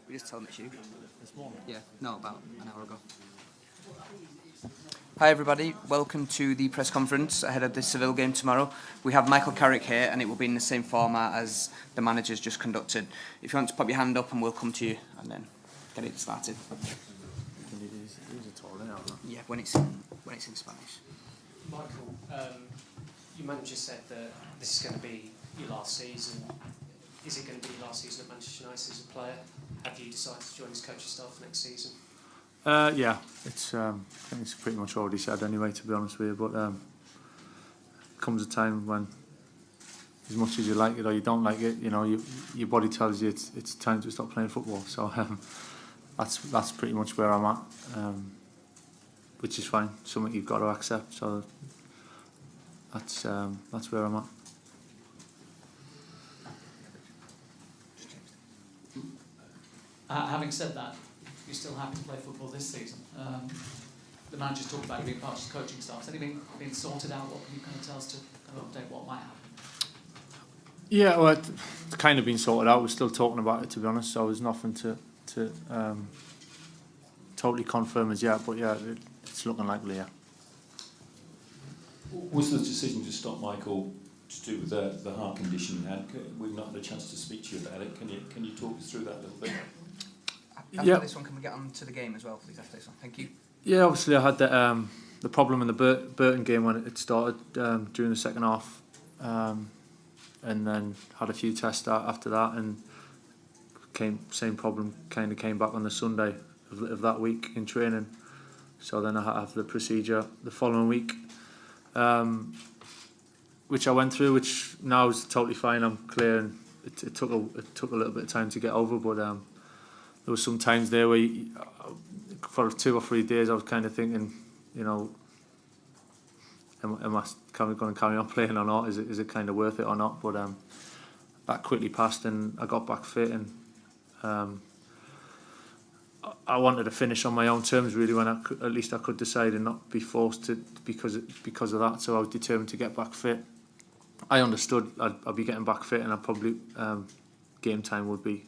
We just told him it's you. This morning? Yeah, no, about an hour ago. Hi everybody, welcome to the press conference ahead of the Seville game tomorrow. We have Michael Carrick here and it will be in the same format as the managers just conducted. If you want to pop your hand up and we'll come to you and then get it started. Yeah, when it's in Spanish. Michael, your manager said that this is going to be your last season. Is it going to be your last season at Manchester United as a player? Have you decided to join his coaching staff next season? Yeah, it's I think it's pretty much already said anyway, to be honest with you. But comes a time when, as much as you like it or you don't like it, you know, your body tells you it's time to stop playing football. So that's pretty much where I'm at, which is fine. Something you've got to accept. So that's where I'm at. Having said that, you're still happy to play football this season. The manager's talked about you being part of his coaching staff. Has anything been sorted out? What can you kind of tell us to kind of update what might happen? Yeah, well, it's kind of been sorted out. We're still talking about it, to be honest. So there's nothing to totally confirm as yet. But yeah, it's looking likely. Yeah. Was the decision to stop Michael to do with the heart condition he had? We've not had a chance to speak to you about it. Can you talk us through that a little bit? After this one, can we get on to the game as well, please? After this one, thank you. Yeah, obviously I had the problem in the Burton game when it started during the second half, and then had a few tests after that, and same problem kind of came back on the Sunday of that week in training. So then I had to have the procedure the following week, which I went through, which now is totally fine. I'm clear, and it took a little bit of time to get over, but there was some times there where for 2 or 3 days I was kind of thinking, you know, am I going to carry on playing or not? Is it kind of worth it or not? But that quickly passed and I got back fit, and I wanted to finish on my own terms really, when at least I could decide and not be forced to because of that. So I was determined to get back fit. I understood I'd be getting back fit, and I probably game time would be.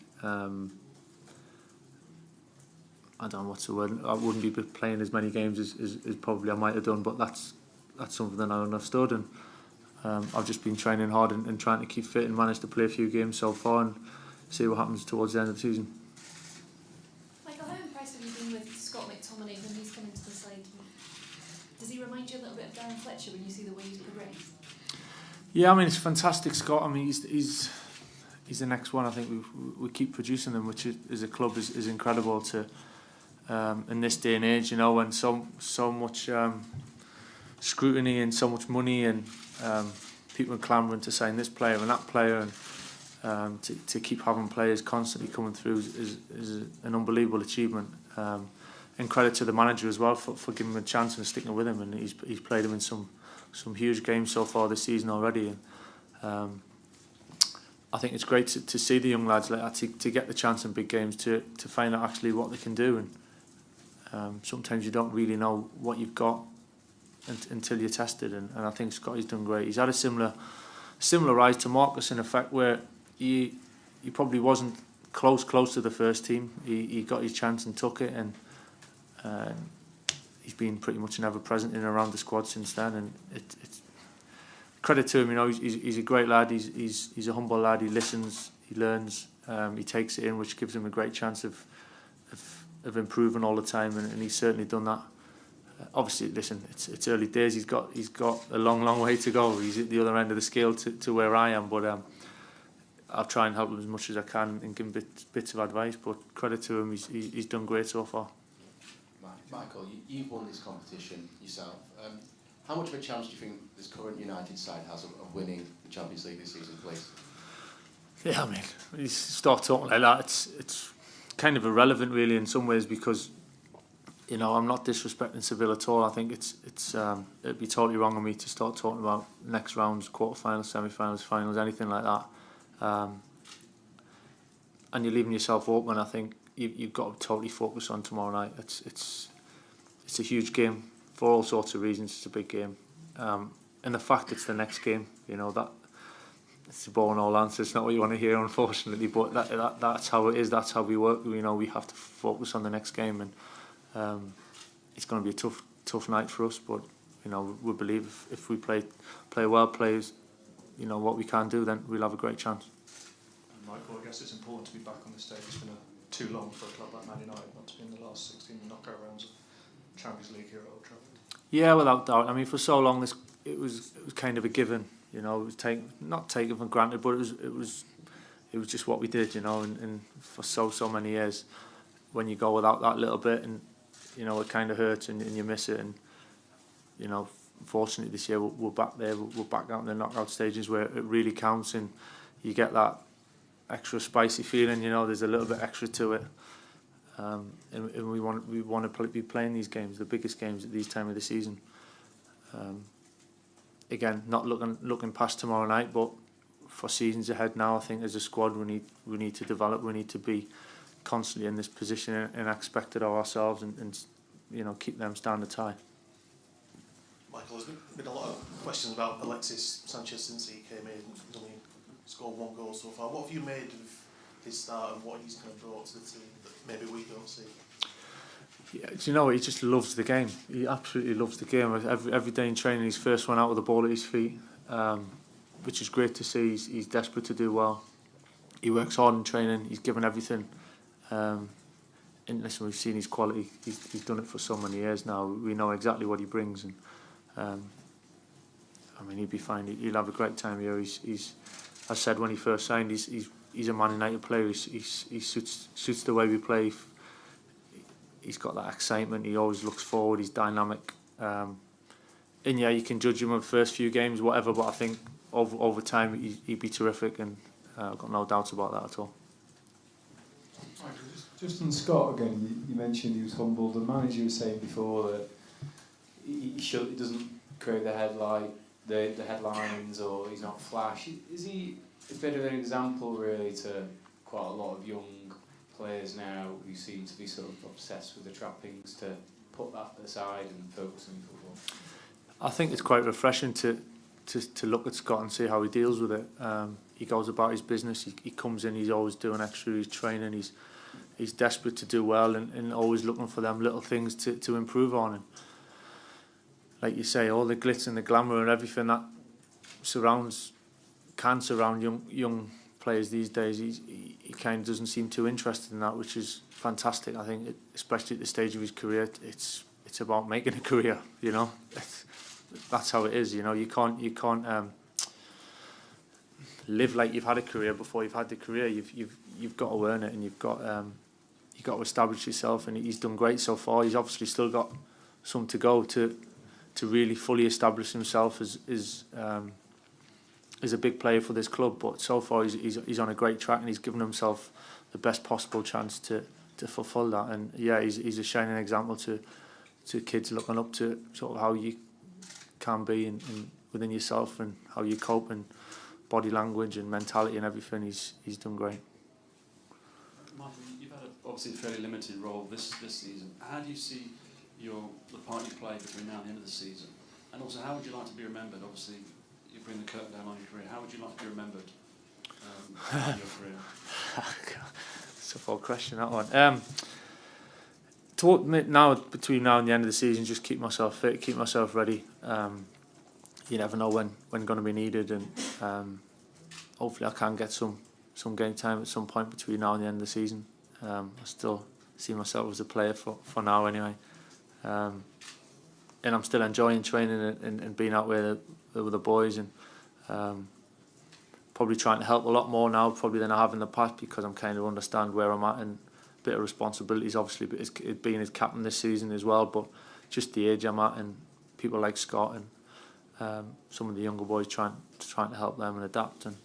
I don't know what's the word. I wouldn't be playing as many games as probably I might have done, but that's something that I understood, and I've just been training hard and trying to keep fit and managed to play a few games so far and see what happens towards the end of the season. Michael, how impressed have you been with Scott McTominay when he's come into the side? Does he remind you a little bit of Darren Fletcher when you see the way he's progressed? Yeah, I mean, it's fantastic, Scott. I mean, he's the next one. I think we keep producing them, which as a club is incredible to. In this day and age, you know, when so much scrutiny and so much money and people are clamouring to sign this player and that player, and to keep having players constantly coming through is an unbelievable achievement. And credit to the manager as well for giving him a chance and sticking with him. And he's played him in some huge games so far this season already. And I think it's great to see the young lads like that to get the chance in big games to find out actually what they can do. And sometimes you don't really know what you've got until you're tested, and I think Scotty's done great. He's had a similar rise to Marcus in effect, where he probably wasn't close to the first team. He got his chance and took it, and he's been pretty much an ever-present in and around the squad since then. And it's credit to him, you know. He's a great lad. He's a humble lad. He listens, he learns, he takes it in, which gives him a great chance of improving all the time, and he's certainly done that. Obviously, listen, it's early days. He's got a long way to go. He's at the other end of the scale to where I am, but I'll try and help him as much as I can and give him bits of advice. But credit to him, he's done great so far. Michael, you've won this competition yourself. How much of a chance do you think this current United side has of winning the Champions League this season, please? Yeah, I mean, when you start talking like that, it's kind of irrelevant really in some ways, because, you know, I'm not disrespecting Seville at all. I think it'd be totally wrong of me to start talking about next rounds, quarterfinals, semi-finals, finals, anything like that. And you're leaving yourself open. I think you've got to totally focus on tomorrow night. It's a huge game for all sorts of reasons. It's a big game, and the fact it's the next game, you know, that it's a boring old answer. It's not what you want to hear, unfortunately. But that's how it is. That's how we work. We have to focus on the next game, and it's going to be a tough night for us. But we believe if we play well, plays what we can do, then we'll have a great chance. And Michael, I guess it's important to be back on the stage. It's been too long for a club like Man United not to be in the last 16 knockout rounds of Champions League here at Old Trafford. Yeah, without doubt. I mean, for so long, it was kind of a given. It was not taken for granted, but it was just what we did. And for so many years, when you go without that little bit, and it kind of hurts, and you miss it. And fortunately this year we're back there. We're back out in the knockout stages where it really counts, and you get that extra spicy feeling. There's a little bit extra to it. And we want to be playing these games, the biggest games at these time of the season. Again, not looking past tomorrow night, but for seasons ahead now, I think as a squad we need to develop. We need to be constantly in this position and expect it of ourselves, and keep them standards high. Michael, there's been a lot of questions about Alexis Sanchez since he came in. He's only scored 1 goal so far. What have you made of his start and what he's kind of brought to the team that maybe we don't see? Yeah, do you know what? He just loves the game. He absolutely loves the game. Every day in training, he's first one out with the ball at his feet, which is great to see. He's desperate to do well. He works hard in training. He's given everything. And listen, we've seen his quality. He's done it for so many years now. We know exactly what he brings, and I mean, he'd be fine. He'll have a great time here. He's I said when he first signed, he's a Man United player. He suits the way we play. He's got that excitement. He always looks forward. He's dynamic. And yeah, you can judge him on the first few games, whatever. But I think over time he'd be terrific, and I've got no doubts about that at all. Just on Scott again, you mentioned he was humble. The manager was saying before that he doesn't create the headlines, or he's not flash. Is he a bit of an example really to quite a lot of young players now who seem to be sort of obsessed with the trappings, to put that aside and focus on football? I think it's quite refreshing to look at Scott and see how he deals with it. He goes about his business. He comes in. He's always doing extra. He's training. He's desperate to do well, and always looking for them little things to improve on. And like you say, all the glitz and the glamour and everything that can surround young players these days, he kind of doesn't seem too interested in that, which is fantastic. I think, especially at the stage of his career, it's about making a career. That's how it is. You can't live like you've had a career before you've had the career. You've got to earn it, and you've got to establish yourself. And he's done great so far. He's obviously still got some to go to really fully establish himself as a big player for this club. But so far he's on a great track, and he's given himself the best possible chance to fulfil that. And yeah, he's a shining example to kids looking up to sort of how you can be in within yourself, and how you cope, and body language and mentality and everything. He's done great. Michael, you've had obviously a fairly limited role this season. How do you see the part you play between now and the end of the season? And also, how would you like to be remembered? Obviously, you bring the curtain down on your career. How would you like to be remembered in your career? It's a full question, that one. Between now and the end of the season, just keep myself fit, keep myself ready. You never know when going to be needed, and hopefully I can get some game time at some point between now and the end of the season. I still see myself as a player for now anyway. And I'm still enjoying training and being out with the boys, and probably trying to help a lot more now probably than I have in the past, because I'm kind of understand where I'm at, and a bit of responsibilities obviously, but it's being his captain this season as well, but just the age I'm at, and people like Scott and some of the younger boys trying to help them and adapt. And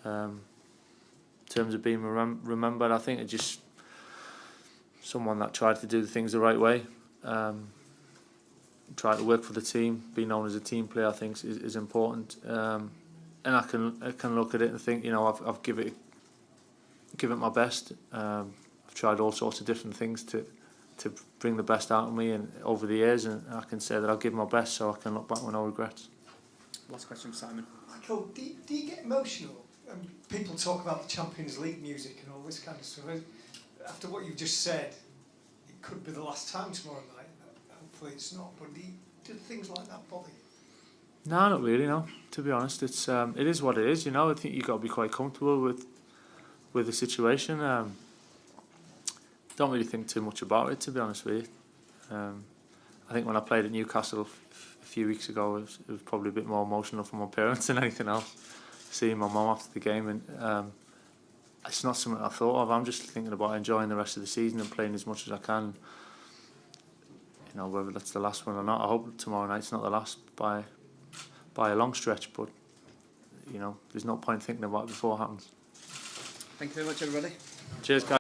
in terms of being remembered, I think it's just someone that tried to do the things the right way. Try to work for the team, be known as a team player, I think is important. And I can look at it and think, I've given it my best. I've tried all sorts of different things to bring the best out of me, and over the years, and I can say that I've given my best, so I can look back with no regrets. Last question, Simon. Michael, do you get emotional? People talk about the Champions League music and all this kind of stuff. After what you've just said, it could be the last time tomorrow night. Hopefully it's not. But do things like that bother you? No, not really. No, to be honest, it is what it is. You know, I think you got to be quite comfortable with the situation. Don't really think too much about it, to be honest with you. I think when I played at Newcastle a few weeks ago, it was probably a bit more emotional for my parents than anything else. Seeing my mum after the game, and it's not something I thought of. I'm just thinking about enjoying the rest of the season and playing as much as I can. You know, whether that's the last one or not. I hope tomorrow night's not the last by a long stretch, but you know, there's no point thinking about it before it happens. Thank you very much, everybody. Cheers, guys.